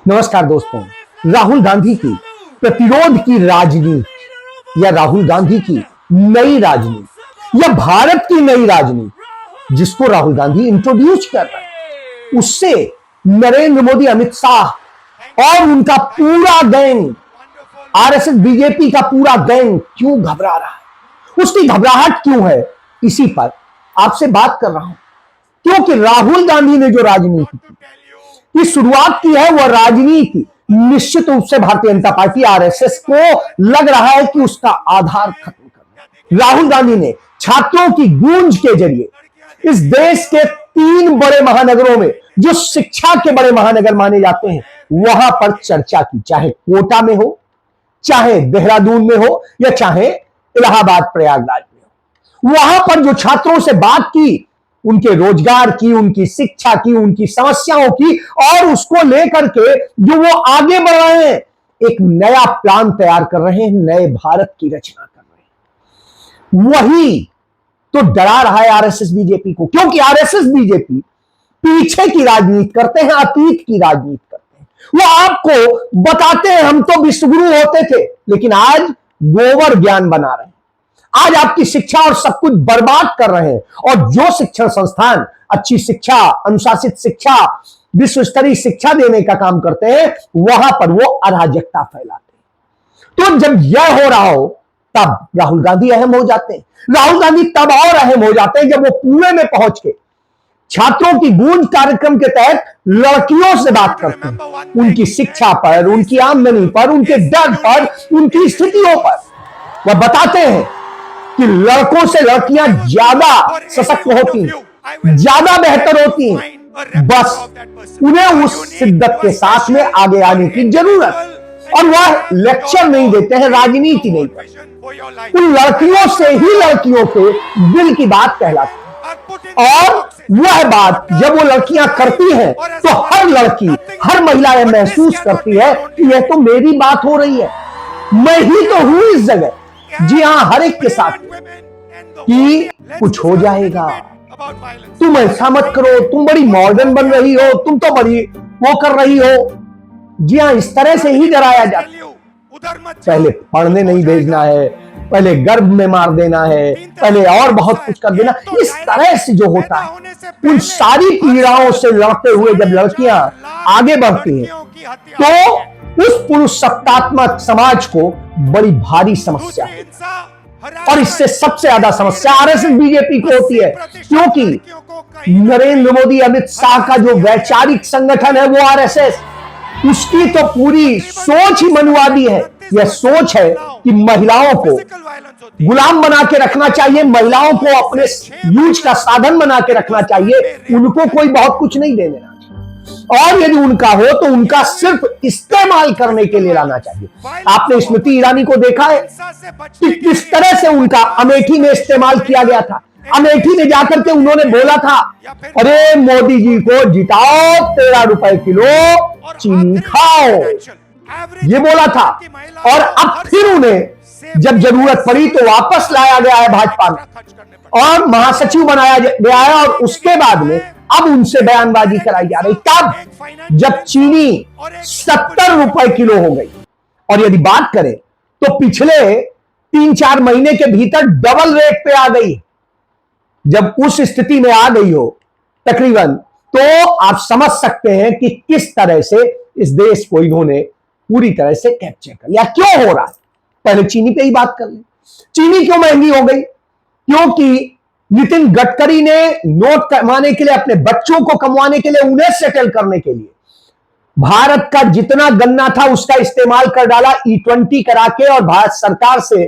नमस्कार दोस्तों। राहुल गांधी की प्रतिरोध की राजनीति या राहुल गांधी की नई राजनीति या भारत की नई राजनीति जिसको राहुल गांधी इंट्रोड्यूस कर रहे हैं, उससे नरेंद्र मोदी, अमित शाह और उनका पूरा गैंग, आरएसएस बीजेपी का पूरा गैंग क्यों घबरा रहा है, उसकी घबराहट क्यों है, इसी पर आपसे बात कर रहा हूं। क्योंकि राहुल गांधी ने जो राजनीति की शुरुआत की है, वह राजनीति निश्चित रूप से भारतीय जनता पार्टी आरएसएस को लग रहा है कि उसका आधार खत्म करना। राहुल गांधी ने छात्रों की गूंज के जरिए इस देश के 3 बड़े महानगरों में, जो शिक्षा के बड़े महानगर माने जाते हैं, वहां पर चर्चा की, चाहे कोटा में हो, चाहे देहरादून में हो, या चाहे इलाहाबाद प्रयागराज में हो। वहां पर जो छात्रों से बात की, उनके रोजगार की, उनकी शिक्षा की, उनकी समस्याओं की, और उसको लेकर के जो वो आगे बढ़ रहे हैं, एक नया प्लान तैयार कर रहे हैं, नए भारत की रचना कर रहे हैं। वही तो डरा रहा है आरएसएस बीजेपी को, क्योंकि आरएसएस बीजेपी पीछे की राजनीति करते हैं, अतीत की राजनीति करते हैं। वो आपको बताते हैं हम तो विश्वगुरु होते थे, लेकिन आज गोबर ज्ञान बना रहे हैं। आज आपकी शिक्षा और सब कुछ बर्बाद कर रहे हैं। और जो शिक्षण संस्थान अच्छी शिक्षा, अनुशासित शिक्षा, विश्व स्तरीय शिक्षा देने का काम करते हैं, वहां पर वो अराजकता फैलाते हैं। तो जब यह हो रहा हो, तब राहुल गांधी अहम हो जाते हैं। राहुल गांधी तब और अहम हो जाते हैं जब वो पुणे में पहुंच के छात्रों की गूंज कार्यक्रम के तहत लड़कियों से बात करते हैं, उनकी शिक्षा पर, उनकी आमदनी पर, उनके डर पर, उनकी स्थितियों पर। वह बताते हैं कि लड़कों से लड़कियां ज्यादा सशक्त होती हैं, ज्यादा बेहतर होती हैं, बस उन्हें उस शिद्दत के साथ में आगे आने की जरूरत है। और वह लेक्चर नहीं देते हैं, राजनीति नहीं करते। उन लड़कियों से ही लड़कियों के दिल की बात कहलाती है। और वह बात जब वो लड़कियां करती हैं, तो हर लड़की, हर महिला यह महसूस करती है कि यह तो मेरी बात हो रही है, मैं ही तो हूं इस जगह। जी हां, हर एक के साथ कि कुछ हो जाएगा, तुम ऐसा मत करो, तुम बड़ी मॉडर्न बन रही हो, तुम तो बड़ी वो कर रही हो। जी हां, इस तरह से ही डराया जाता है। पहले पढ़ने नहीं भेजना है, पहले गर्भ में मार देना है, पहले और बहुत कुछ कर देना। इस तरह से जो होता है, उन सारी पीड़ाओं से लड़ते हुए जब लड़कियां आगे बढ़ती हैं, तो उस पुरुष सत्तात्मक समाज को बड़ी भारी समस्या है। और इससे सबसे ज्यादा समस्या आरएसएस बीजेपी को होती है, क्योंकि नरेंद्र मोदी, अमित शाह का जो वैचारिक संगठन है, वो आरएसएस, उसकी तो पूरी सोच ही मनुवादी है। यह सोच है कि महिलाओं को गुलाम बना के रखना चाहिए, महिलाओं को अपने यूज का साधन बना के रखना चाहिए, उनको कोई बहुत कुछ नहीं दे देना, और यदि उनका हो तो उनका सिर्फ इस्तेमाल करने के लिए लाना चाहिए। आपने स्मृति ईरानी को देखा है कि किस तरह से उनका अमेठी में इस्तेमाल किया गया था। अमेठी में जाकर के उन्होंने बोला था, अरे मोदी जी को जिताओ, 13 रुपए किलो चीनी खाओ, ये बोला था। और अब फिर उन्हें जब जरूरत पड़ी तो वापस लाया गया है भाजपा में, और महासचिव बनाया गया है, और उसके बाद में अब उनसे बयानबाजी कराई जा रही। तब जब चीनी 70 रुपए किलो हो गई। और यदि बात करें तो पिछले 3-4 महीने के भीतर डबल रेट पे आ गई। जब उस स्थिति में आ गई हो तकरीबन, तो आप समझ सकते हैं कि किस तरह से इस देश को इन्होंने पूरी तरह से कैप्चर कर लिया। क्यों हो रहा है, पहले चीनी पे ही बात कर लें। चीनी क्यों महंगी हो गई? क्योंकि नितिन गडकरी ने नोट कमाने के लिए, अपने बच्चों को कमवाने के लिए, उन्हें सेटल करने के लिए भारत का जितना गन्ना था उसका इस्तेमाल कर डाला, E20 करा के और भारत सरकार से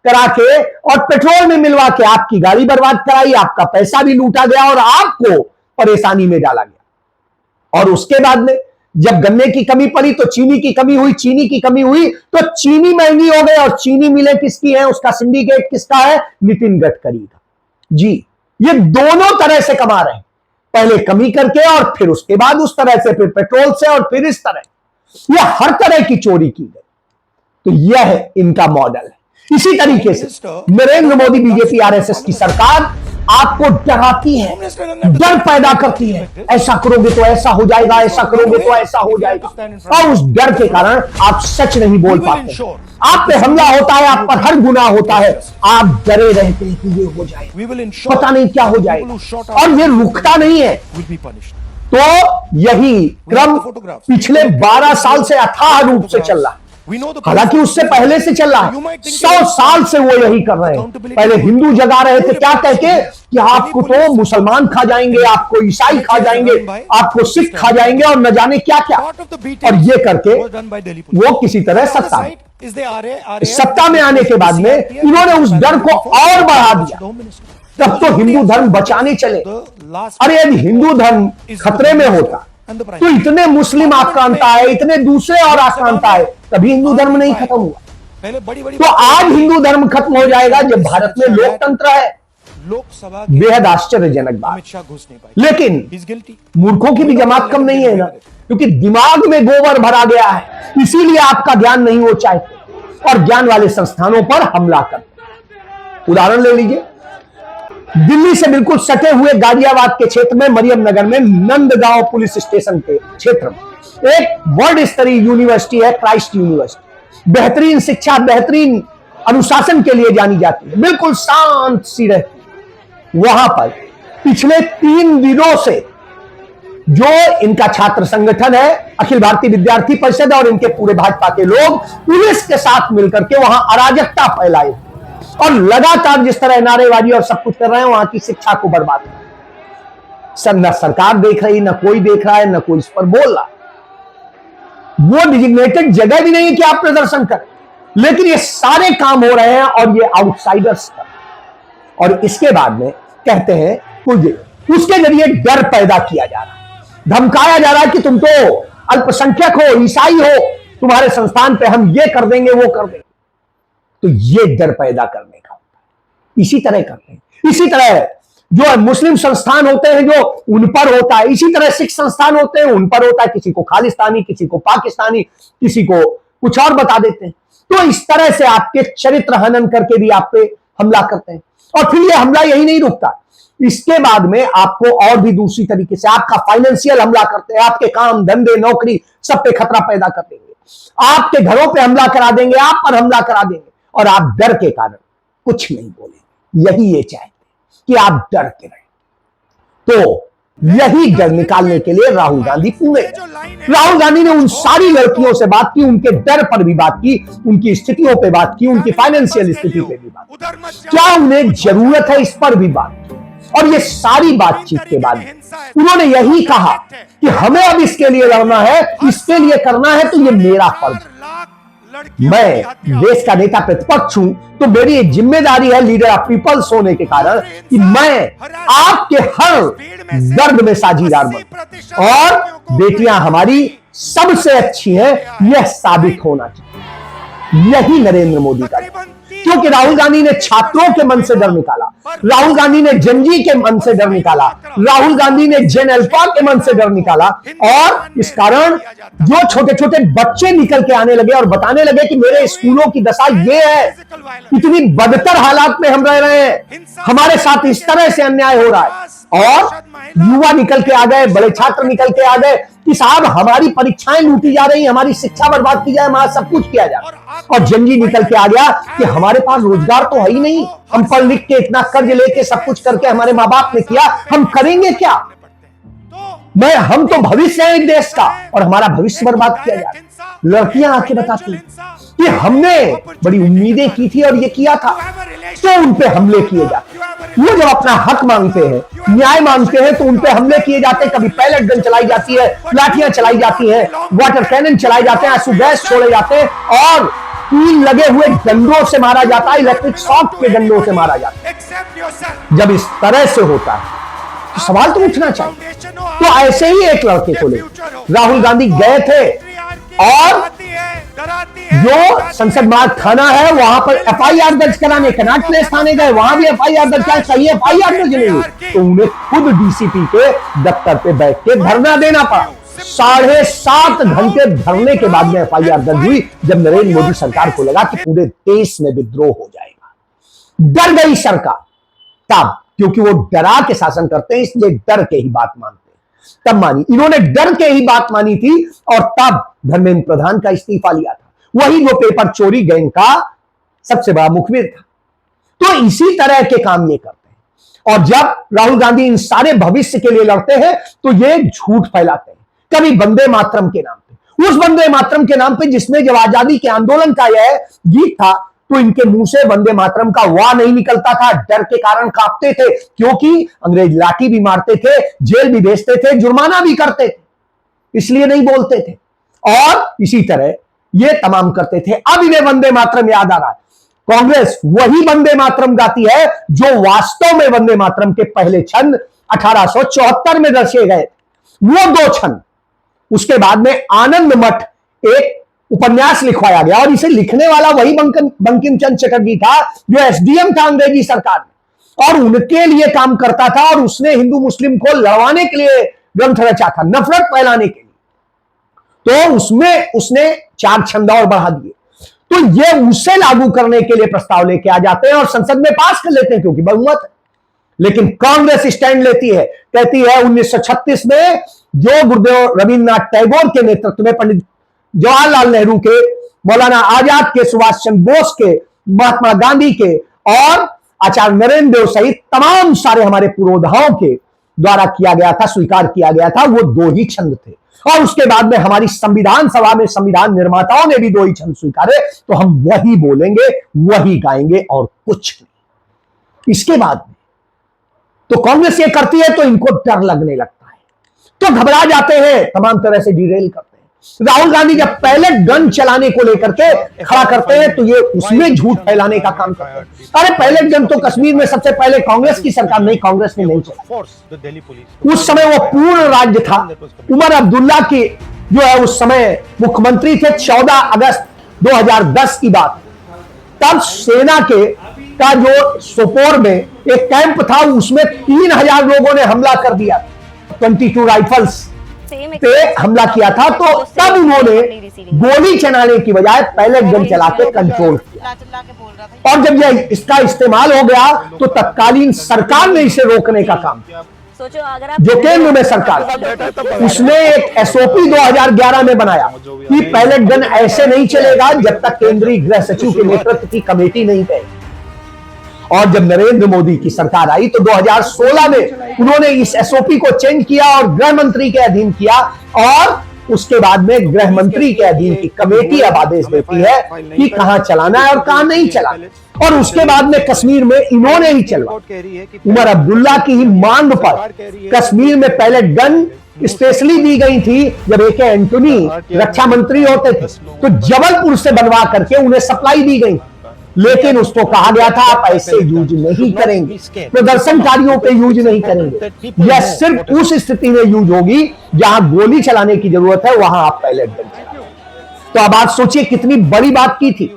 करा के और पेट्रोल में मिलवा के आपकी गाड़ी बर्बाद कराई, आपका पैसा भी लूटा गया और आपको परेशानी में डाला गया। और उसके बाद में जब गन्ने की कमी पड़ी तो चीनी की कमी हुई, चीनी की कमी हुई तो चीनी महंगी हो गई। और चीनी मिलें किसकी है, उसका सिंडिकेट किसका है? नितिन गडकरी का। जी, ये दोनों तरह से कमा रहे हैं, पहले कमी करके और फिर उसके बाद उस तरह से, फिर पेट्रोल से और फिर इस तरह, यह हर तरह की चोरी की गई। तो यह इनका मॉडल है। इसी तरीके से नरेंद्र मोदी बीजेपी आरएसएस की सरकार आपको डराती है, डर पैदा करती है। ऐसा करोगे तो ऐसा हो जाएगा, ऐसा करोगे तो ऐसा हो जाएगा, और उस डर के कारण आप सच नहीं बोल पाते। आप पे हमला होता है, आप पर हर गुनाह होता है, आप डरे रहते हैं कि ये हो जाए, पता नहीं क्या हो जाएगा, और ये रुकता नहीं है। तो यही क्रम पिछले 12 साल से अथाह रूप से चल रहा है, हालांकि उससे पहले से चल रहा है। 100 साल से वो यही कर रहे हैं। पहले हिंदू जगा रहे थे क्या कह के कि आपको तो मुसलमान खा जाएंगे, आपको ईसाई खा जाएंगे, आपको सिख खा जाएंगे, और न जाने क्या क्या, और ये करके वो किसी तरह सत्ता में आने के बाद में इन्होंने उस डर को और बढ़ा दिया। तब तो हिंदू धर्म बचाने चले, अरे यदि हिंदू धर्म खतरे में होता तो इतने मुस्लिम आक्रांत आए, इतने दूसरे और आक्रांत आए, तभी हिंदू धर्म नहीं खत्म हुआ। तो आज हिंदू धर्म खत्म हो जाएगा जब भारत में लोकतंत्र है। लोकसभा बेहद आश्चर्यजनक बात, लेकिन मूर्खों की भी जमात कम नहीं है ना, क्योंकि दिमाग में गोबर भरा गया है, इसीलिए आपका ज्ञान नहीं हो चाहते और ज्ञान वाले संस्थानों पर हमला करते। उदाहरण ले लीजिए, दिल्ली से बिल्कुल सटे हुए गाजियाबाद के क्षेत्र में मरियम नगर में नंदगांव पुलिस स्टेशन के क्षेत्र में एक वर्ल्ड स्तरीय यूनिवर्सिटी है, क्राइस्ट यूनिवर्सिटी। बेहतरीन शिक्षा, बेहतरीन अनुशासन के लिए जानी जाती है, बिल्कुल शांत सी रहती। वहां पर पिछले 3 दिनों से जो इनका छात्र संगठन है, अखिल भारतीय विद्यार्थी परिषद, और इनके पूरे भाजपा के लोग पुलिस के साथ मिलकर के वहां अराजकता फैलाई और लगातार जिस तरह नारेबाजी और सब कुछ कर रहे हैं, वहां की शिक्षा को बर्बाद कर रहे हैं। न सरकार देख रही, न कोई देख रहा है, न कोई इस पर बोल रहा। वो डिजिग्नेटेड जगह भी नहीं है कि आप प्रदर्शन करें, लेकिन ये सारे काम हो रहे हैं और ये आउटसाइडर्स का, और इसके बाद में कहते हैं उसके जरिए डर पैदा किया जा रहा है, धमकाया जा रहा है कि तुम तो अल्पसंख्यक हो, ईसाई हो, तुम्हारे संस्थान पे हम ये कर देंगे, वो कर देंगे। तो ये डर पैदा करने का होता है। इसी तरह करते हैं, इसी तरह जो मुस्लिम संस्थान होते हैं जो उन पर होता है, इसी तरह सिख संस्थान होते हैं उन पर होता है, किसी को खालिस्तानी, किसी को पाकिस्तानी, किसी को कुछ और बता देते हैं। तो इस तरह से आपके चरित्र हनन करके भी आप पे हमला करते हैं, और फिर ये हमला यही नहीं रुकता, इसके बाद में आपको और भी दूसरी तरीके से आपका फाइनेंशियल हमला करते हैं, आपके काम धंधे नौकरी सब पे खतरा पैदा कर देंगे, आपके घरों पे हमला करा देंगे, आप पर हमला करा देंगे, और आप डर के कारण कुछ नहीं बोलेंगे। यही ये चाहते कि आप डर के रहें। तो यही डर निकालने के लिए राहुल गांधी पुणे गए। राहुल गांधी ने उन सारी लड़कियों से बात की, उनके डर पर भी बात की, उनकी स्थितियों पे बात की, उनकी फाइनेंशियल स्थिति पे भी बात की, क्या उन्हें जरूरत है इस पर भी बात की। और ये सारी बातचीत के बाद उन्होंने यही कहा कि हमें अब इसके लिए लड़ना है, इसके लिए करना है, तो ये मेरा फर्ज है। मैं देश का नेता प्रतिपक्ष हूं, तो मेरी एक जिम्मेदारी है लीडर ऑफ पीपल्स होने के कारण कि मैं आपके हर दर्द में साझीदार बनूं, और बेटियां हमारी सबसे अच्छी हैं, यह साबित होना चाहिए। यही नरेंद्र मोदी का, क्योंकि राहुल गांधी ने छात्रों के मन से डर निकाला, राहुल गांधी ने जनजी के मन से डर निकाला, राहुल गांधी ने जेन अल्फा के मन से डर निकाला, और इस कारण जो छोटे छोटे बच्चे निकल के आने लगे और बताने लगे कि मेरे स्कूलों की दशा ये है, इतनी बदतर हालात में हम रह रहे हैं, हमारे साथ इस तरह से अन्याय हो रहा है। और युवा निकल के आ गए, बड़े छात्र निकल के आ गए कि साहब हमारी परीक्षाएं लूटी जा रही, हमारी शिक्षा बर्बाद की जाए, हमारा सब कुछ किया जाए। और जनजी निकल के आ गया कि हमारे पास रोजगार तो है ही नहीं, हम पढ़ लिख के इतना कर्ज लेके सब कुछ करके हमारे माँ बाप ने किया, हम करेंगे क्या। हम तो भविष्य है एक देश का, और हमारा भविष्य बर्बाद किया जाए। लड़कियां आके बताती कि हमने बड़ी उम्मीदें की थी और ये किया था, तो उन पे हमले किए जाते। वो जब अपना हक मांगते हैं, न्याय मांगते हैं, तो उन पे हमले किए जाते हैं। कभी पैलेट गन चलाई जाती है, लाठियां चलाई जाती हैं, वाटर कैनन चलाए जाते हैं, आंसू गैस छोड़े जाते हैं, और कील लगे हुए डंडों से मारा जाता है, इलेक्ट्रिक शॉक के डंडों से मारा जाता है। जब इस तरह से होता है तो सवाल तो उठना चाहिए। तो ऐसे ही एक लड़के को ले राहुल गांधी गए थे, और जो संसद मार्ग थाना है वहां पर एफआईआर दर्ज कराने कनाट प्लेस थाने गए, वहां भी एफआईआर दर्ज कराने, सही एफआईआर दर्ज नहीं हुई, तो उन्हें खुद डीसीपी के दफ्तर पे बैठ के धरना देना पड़ा। 7.5 घंटे धरने के बाद में एफआईआर दर्ज हुई, जब नरेंद्र मोदी सरकार को लगा कि पूरे देश में विद्रोह हो जाएगा। डर गई सरकार तब, क्योंकि वो डरा के शासन करते हैं, इसलिए डर के ही बात मानते हैं। तब मानी, इन्होंने डर के ही बात मानी थी और तब धर्मेंद्र प्रधान का इस्तीफा लिया था, वही जो पेपर चोरी गैंग का सबसे बड़ा मुखबिर था। तो इसी तरह के काम ये करते हैं। और जब राहुल गांधी इन सारे भविष्य के लिए लड़ते हैं तो ये झूठ फैलाते हैं, कभी वंदे मातरम के नाम पे, उस वंदे मातरम के नाम पे जिसमें जब आजादी के आंदोलन का यह गीत था तो इनके मुंह से वंदे मातरम का वाह नहीं निकलता था, डर के कारण कांपते थे, क्योंकि अंग्रेज लाठी भी मारते थे, जेल भी भेजते थे, जुर्माना भी करते थे, इसलिए नहीं बोलते थे। और इसी तरह ये तमाम करते थे। अब इन्हें वंदे मातरम याद आ रहा है। कांग्रेस वही वंदे मातरम गाती है जो वास्तव में वंदे मातरम के पहले छंद 1874 में दर्शे गए, वो 2 छंद। उसके बाद में आनंद मठ एक उपन्यास लिखवाया गया और इसे लिखने वाला वही बंकिम चंद्र चटर्जी था जो एसडीएम था अंग्रेजी सरकार में, और उनके लिए काम करता था, और उसने हिंदू मुस्लिम को लड़वाने के लिए ग्रंथ रचा था, नफरत फैलाने के लिए। तो उसमें उसने 4 छंद और बढ़ा दिए। तो ये उसे लागू करने के लिए प्रस्ताव लेके आ जाते हैं और संसद में पास कर लेते हैं, क्योंकि बहुमत है। लेकिन कांग्रेस स्टैंड लेती है, कहती है 1936 में जो गुरुदेव रविन्द्रनाथ टैगोर के नेतृत्व में, पंडित जवाहरलाल नेहरू के, मौलाना आजाद के, सुभाष चंद्र बोस के, महात्मा गांधी के और आचार्य नरेंद्र देव सहित तमाम सारे हमारे पुरोधाओं के द्वारा किया गया था, स्वीकार किया गया था, वो 2 ही छंद थे। और उसके बाद में हमारी संविधान सभा में संविधान निर्माताओं ने भी 2 ही छंद स्वीकारे, तो हम वही बोलेंगे, वही गाएंगे और कुछ नहीं। इसके बाद में तो कांग्रेस ये करती है तो इनको डर लगने लगता है, तो घबरा जाते हैं, तमाम तरह से डिरेल करते हैं। राहुल गांधी जब पहले गन चलाने को लेकर के खड़ा करते हैं तो ये उसमें झूठ फैलाने का काम करते हैं। अरे पहले गन तो कश्मीर में सबसे पहले कांग्रेस की सरकार, नहीं, कांग्रेस ने नहीं चला। उस समय वो पूर्ण राज्य था। उमर अब्दुल्ला की जो है उस समय मुख्यमंत्री थे। 14 अगस्त 2010 की बात, तब सेना के का जो सोपोर में एक कैंप था, उसमें 3000 लोगों ने हमला कर दिया, 22 राइफल्स पे हमला किया था। तो तब उन्होंने गोली चलाने की बजाय पहले गन चला के कंट्रोल किया, और जब यह इसका इस्तेमाल हो गया तो तत्कालीन सरकार ने इसे रोकने का काम किया। जो केंद्र में सरकार, उसने एक एसओपी 2011 में बनाया कि पहले गन ऐसे नहीं चलेगा जब तक केंद्रीय गृह सचिव के नेतृत्व की कमेटी नहीं गई। और जब नरेंद्र मोदी की सरकार आई तो 2016 में उन्होंने इस एसओपी को चेंज किया और गृह मंत्री के अधीन किया, और उसके बाद में गृह मंत्री के अधीन की कमेटी अब आदेश देती है कि कहां चलाना है और कहां नहीं चलाना। और उसके बाद में कश्मीर में इन्होंने ही चलवा, उमर अब्दुल्ला की ही मांग पर कश्मीर में पहले गन स्पेशली दी गई थी। जब ए.के. एंटोनी रक्षा मंत्री होते थे तो जबलपुर से बनवा करके उन्हें सप्लाई दी गई, लेकिन उसको कहा गया था आप ऐसे यूज नहीं करेंगे, प्रदर्शनकारियों पे यूज नहीं करेंगे, यह सिर्फ उस स्थिति में यूज होगी जहां गोली चलाने की जरूरत है, वहां आप पहले गन चलाएं। तो अब आप सोचिए कितनी बड़ी बात की थी,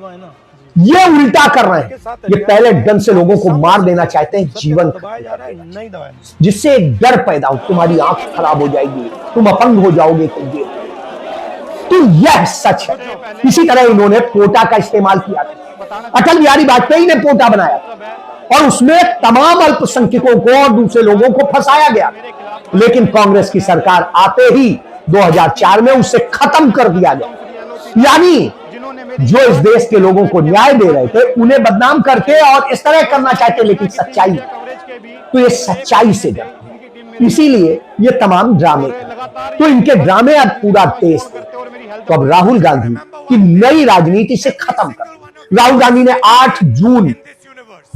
ये उल्टा कर रहे हैं। ये पहले गन से लोगों को मार देना चाहते हैं, जीवन जिससे एक डर पैदा हो, तुम्हारी आंख खराब हो जाएगी, तुम अपंग हो जाओगे। तो यह सच है। इसी तरह इन्होंने पोटा का इस्तेमाल किया था। अटल बिहारी वाजपेयी ने पोटा बनाया और उसमें तमाम अल्पसंख्यकों को और दूसरे लोगों को फंसाया गया, लेकिन कांग्रेस की सरकार आते ही 2004 में उसे खत्म कर दिया गया। यानी जो इस देश के लोगों को न्याय दे रहे थे उन्हें बदनाम करके और इस तरह करना चाहते, लेकिन सच्चाई, तो ये सच्चाई से डरते, इसीलिए ये तमाम ड्रामे। तो इनके ड्रामे अब पूरा देश, तो अब राहुल गांधी की नई राजनीति से खत्म कर। राहुल गांधी ने 8 जून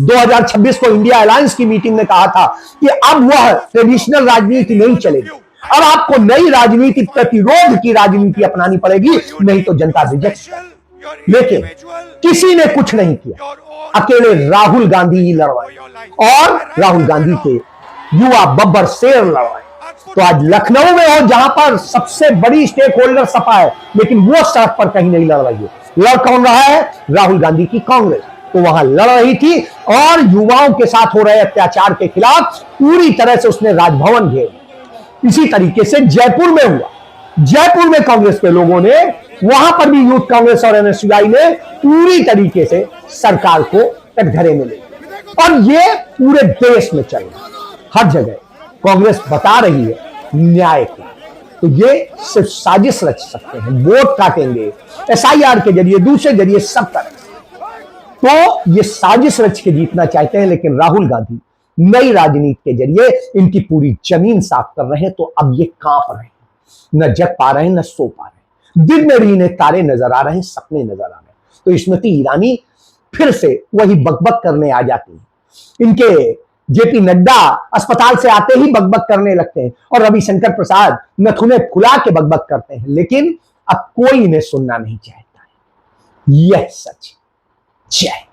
2026 को इंडिया अलायंस की मीटिंग में कहा था कि अब वह ट्रेडिशनल राजनीति नहीं चलेगी, अब आपको नई राजनीति, प्रतिरोध की राजनीति अपनानी पड़ेगी, नहीं तो जनता रिजेक्ट करेगी। लेकिन किसी ने कुछ नहीं किया, अकेले राहुल गांधी ही लड़वाए और राहुल गांधी के युवा बब्बर शेर लड़वाए। तो आज लखनऊ में हो जहां पर सबसे बड़ी स्टेक होल्डर सपा है, लेकिन वो सड़क पर कहीं नहीं लड़ रही है। लड़ कौन रहा है? राहुल गांधी की कांग्रेस। तो वहां लड़ रही थी और युवाओं के साथ हो रहे अत्याचार के खिलाफ पूरी तरह से उसने राजभवन घेर। इसी तरीके से जयपुर में हुआ। जयपुर में कांग्रेस के लोगों ने, वहां पर भी यूथ कांग्रेस और एनएसयूआई ने पूरी तरीके से सरकार को कटघरे में ले लिया। और ये पूरे देश में चल रहा है, हर जगह कांग्रेस बता रही है न्याय को। तो ये सिर्फ साजिश रच सकते हैं, वोट काटेंगे एसआईआर के जरिए, दूसरे जरिए, सब तरह से। तो ये साजिश रच के जीतना चाहते हैं, लेकिन राहुल गांधी नई राजनीति के जरिए इनकी पूरी जमीन साफ कर रहे हैं। तो अब ये कांप रहे हैं, न जग पा रहे हैं, न सो पा रहे हैं। दिन में भी इन्हें तारे नजर आ रहे हैं, सपने नजर आ रहे हैं। तो स्मृति ईरानी फिर से वही बकबक करने आ जाती है। इनके जेपी नड्डा अस्पताल से आते ही बकबक करने लगते हैं, और रविशंकर प्रसाद नथुने फुला के बकबक करते हैं, लेकिन अब कोई इन्हें सुनना नहीं चाहता है। यह सच। जय